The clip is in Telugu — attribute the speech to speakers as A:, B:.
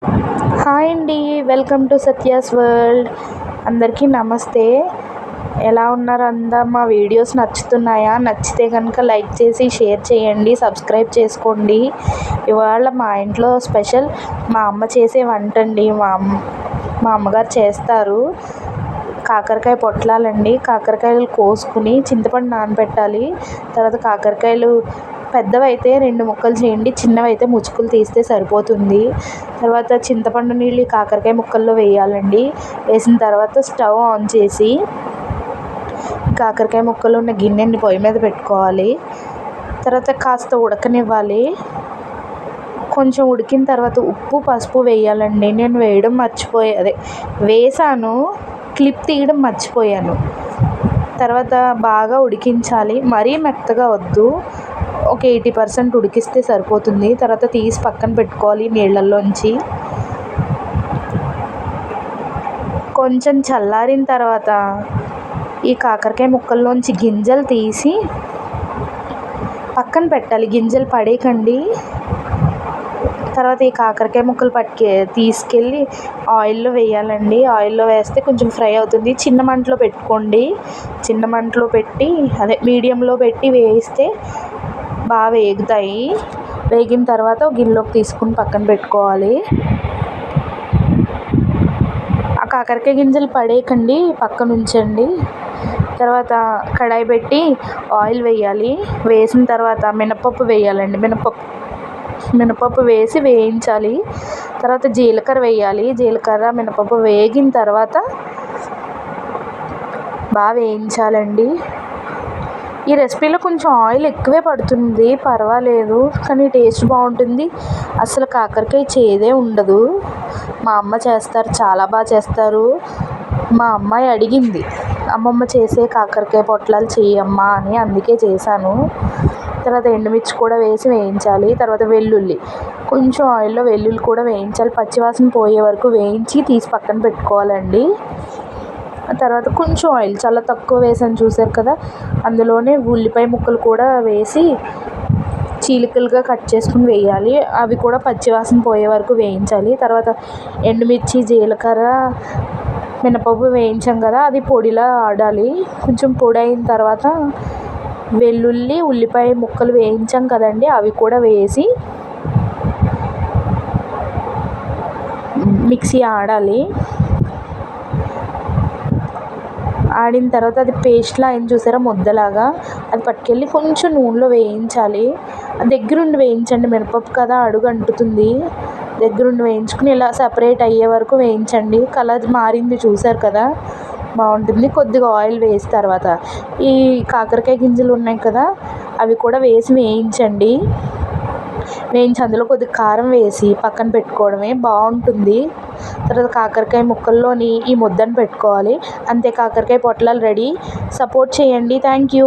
A: హాయ్ అండి. Welcome to Satya's world. అందరికీ నమస్తే. ఎలా ఉన్నారు అందరూ? మా వీడియోస్ నచ్చుతున్నాయా? నచ్చితే కనుక లైక్ చేసి షేర్ చేయండి, సబ్స్క్రైబ్ చేసుకోండి. ఇవాళ మా ఇంట్లో స్పెషల్ మా అమ్మ చేసే వంట అండి. మా అమ్మగారు చేస్తారు. కాకరకాయ పొట్లాలండి. కాకరకాయలు కోసుకుని చింతపండు నానబెట్టాలి. తర్వాత కాకరకాయలు పెద్దవైతే 2 ముక్కలు చేయండి, చిన్నవైతే ముచ్చుకులు తీస్తే సరిపోతుంది. తర్వాత చింతపండు నీళ్ళు కాకరకాయ ముక్కల్లో వేయాలండి. వేసిన తర్వాత స్టవ్ ఆన్ చేసి కాకరకాయ ముక్కలు ఉన్న గిన్నెని పొయ్యి మీద పెట్టుకోవాలి. తర్వాత కాస్త ఉడకనివ్వాలి. కొంచెం ఉడికిన తర్వాత ఉప్పు పసుపు వేయాలండి. నేను వేయడం వేసాను, క్లిప్ తీయడం మర్చిపోయాను. తర్వాత బాగా ఉడికించాలి. మరీ మెత్తగా వద్దు, ఒక 80% ఉడికిస్తే సరిపోతుంది. తర్వాత తీసి పక్కన పెట్టుకోవాలి నీళ్ళల్లోంచి. కొంచెం చల్లారిన తర్వాత ఈ కాకరకాయ ముక్కల్లోంచి గింజలు తీసి పక్కన పెట్టాలి. గింజలు పడేయకండి. తర్వాత ఈ కాకరకాయ ముక్కలు తీసుకెళ్ళి ఆయిల్లో వేయాలండి. ఆయిల్లో వేస్తే కొంచెం ఫ్రై అవుతుంది. చిన్న మంటలో పెట్టుకోండి. చిన్న మంటలో పెట్టి మీడియంలో పెట్టి వేయిస్తే బాగా వేగుతాయి. వేగిన తర్వాత ఒక గిన్నెలోకి తీసుకుని పక్కన పెట్టుకోవాలి. ఆ కాకరకాయ గింజలు పడేయకండి, పక్కన ఉంచండి. తర్వాత కడాయి పెట్టి ఆయిల్ వేయాలి. వేసిన తర్వాత మినపప్పు వేయాలండి. మినపప్పు వేసి వేయించాలి. తర్వాత జీలకర్ర వేయాలి. జీలకర్ర మినపప్పు వేగిన తర్వాత బాగా వేయించాలండి. ఈ రెసిపీలో కొంచెం ఆయిల్ ఎక్కువే పడుతుంది, పర్వాలేదు, కానీ టేస్ట్ బాగుంటుంది. అసలు కాకరకాయ చేదే ఉండదు. మా అమ్మ చేస్తారు, చాలా బాగా చేస్తారు. మా అమ్మాయి అడిగింది, అమ్మమ్మ చేసే కాకరకాయ పొట్లాలు చెయ్యమ్మా అని, అందుకే చేశాను. తర్వాత ఎండుమిర్చి కూడా వేసి వేయించాలి. తర్వాత వెల్లుల్లి, కొంచెం ఆయిల్లో వెల్లుల్లి కూడా వేయించాలి. పచ్చివాసన పోయే వరకు వేయించి తీసి పక్కన పెట్టుకోవాలండి. తర్వాత కొంచెం ఆయిల్ చాలా తక్కువ వేసాను, చూసారు కదా. అందులోనే ఉల్లిపాయ ముక్కలు కూడా వేసి చీలికలుగా కట్ చేసుకుని వేయాలి. అవి కూడా పచ్చివాసన పోయే వరకు వేయించాలి. తర్వాత ఎండుమిర్చి జీలకర్ర మినపప్పు వేయించాం కదా, అది పొడిలా ఆడాలి. కొంచెం పొడి అయిన తర్వాత వెల్లుల్లి ఉల్లిపాయ ముక్కలు వేయించాం కదండి, అవి కూడా వేసి మిక్సీ ఆడాలి. ఆడిన తర్వాత అది పేస్ట్లా అయింది చూసారా, ముద్దలాగా. అది పట్టుకెళ్ళి కొంచెం నూనెలో వేయించాలి. దగ్గరుండి వేయించండి, మినపప్పు కదా అడుగు అంటుతుంది. దగ్గరుండి వేయించుకుని ఇలా సపరేట్ అయ్యే వరకు వేయించండి. కలర్ మారింది చూసారు కదా, బాగుంటుంది. కొద్దిగా ఆయిల్ వేసిన తర్వాత ఈ కాకరకాయ గింజలు ఉన్నాయి కదా, అవి కూడా వేసి వేయించండి. వేయించి అందులో కొద్దిగా కారం వేసి పక్కన పెట్టుకోవడమే, బాగుంటుంది. తర్వాత కాకరకాయ ముక్కల్లోని ఈ ముద్దను పెట్టుకోవాలి. అంతే, కాకరకాయ పొట్లాలు రెడీ. సపోర్ట్ చేయండి. Thank you.